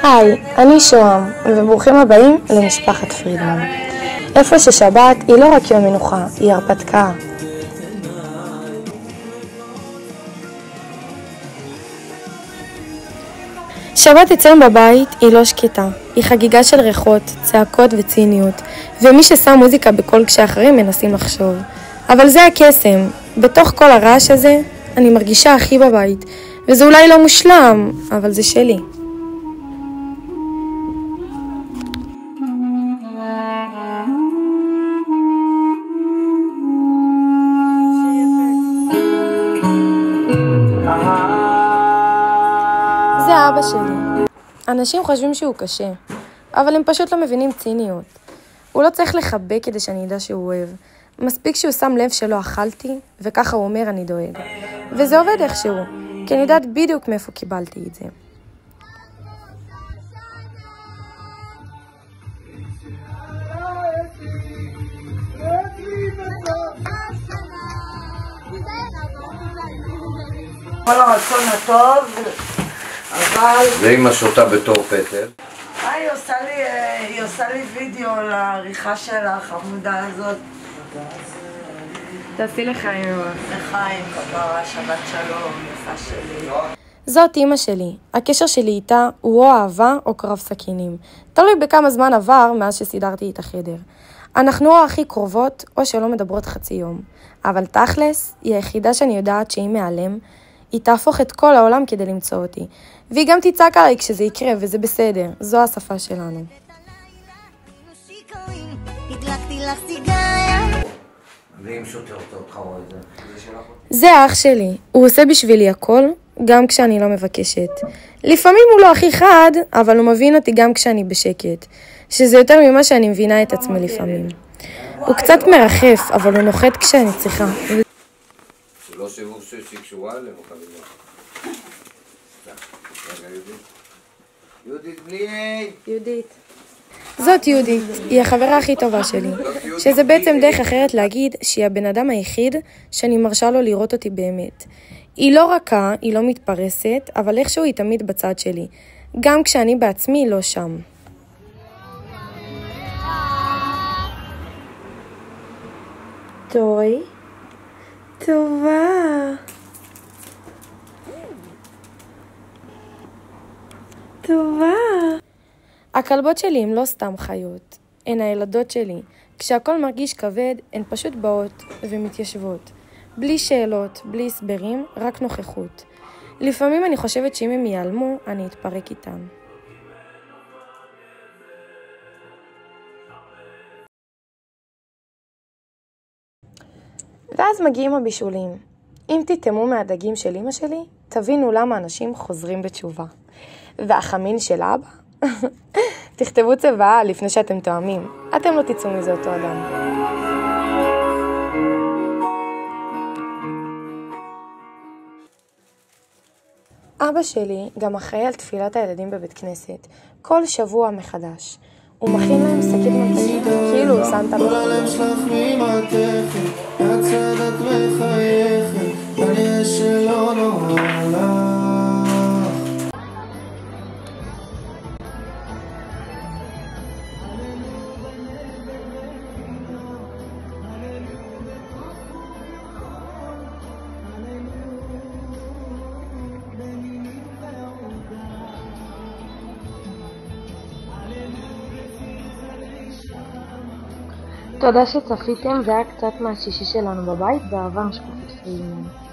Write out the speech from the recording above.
היי, אני שוהם, וברוכים הבאים למשפחת פרידמן. איפה ששבת היא לא רק יום מנוחה, היא הרפתקה. שבת אצלנו בבית היא לא שקטה, היא חגיגה של ריחות, צעקות וציניות, ומי ששם מוזיקה בכל כשאחרים מנסים לחשוב. אבל זה הקסם, בתוך כל הרעש הזה אני מרגישה הכי בבית, וזה אולי לא מושלם, אבל זה שלי. זה אבא שלי. אנשים חושבים שהוא קשה, אבל הם פשוט לא מבינים ציניות. הוא לא צריך לחבק כדי שאני אדע שהוא אוהב. מספיק שהוא שם לב שלא אכלתי, וככה הוא אומר אני דואג. וזה עובד איכשהו, כי אני יודעת בדיוק מאיפה קיבלתי את זה. כל הרצון הטוב, אבל... ואמא שותה בתור פטל. היא עושה לי וידאו לעריכה של החמודה הזאת. תעשי לחיים. לחיים, כפרה, שבת שלום, יפה שלי. זאת אמא שלי. הקשר שלי איתה הוא או אהבה או קרב סכינים. תלוי בכמה זמן עבר מאז שסידרתי את החדר. אנחנו או הכי קרובות או שלא מדברות חצי יום. אבל תכלס היא היחידה שאני יודעת שהיא מעלם. היא תהפוך את כל העולם כדי למצוא אותי. והיא גם תצעק עליי כשזה יקרה, וזה בסדר. זו השפה שלנו. זה האח שלי. הוא עושה בשבילי הכל, גם כשאני לא מבקשת. לפעמים הוא לא הכי חד, אבל הוא מבין אותי גם כשאני בשקט. שזה יותר ממה שאני מבינה את עצמי לפעמים. הוא קצת מרחף, אבל הוא נוחת כשאני צריכה. לא שיווק שקשורה אליהם, או חביבה. יהודית בלי יהודית. זאת יהודית, היא החברה הכי טובה שלי. שזה בעצם דרך אחרת להגיד שהיא הבן אדם היחיד שאני מרשה לו לראות אותי באמת. היא לא רכה, היא לא מתפרסת, אבל איכשהו היא תמיד בצד שלי. גם כשאני בעצמי לא שם. טוי. טובה. טובה. הכלבות שלי הן לא סתם חיות, הן הילדות שלי. כשהכל מרגיש כבד, הן פשוט באות ומתיישבות. בלי שאלות, בלי הסברים, רק נוכחות. לפעמים אני חושבת שאם הם ייעלמו, אני אתפרק איתם. ואז מגיעים הבישולים. אם תתאמו מהדגים של אמא שלי, תבינו למה אנשים חוזרים בתשובה. והחמין של אבא? תכתבו צבעה לפני שאתם תואמים. אתם לא תצאו מזה אותו אדם. אבא שלי גם אחראי על תפילת הילדים בבית כנסת. כל שבוע מחדש. הוא מכין להם שקית ממתקים, כאילו הוא סנטה בחודש. תודה שצפיתם, זה היה קצת מהשישי שלנו בבית, באהבה משפחת פרידמן.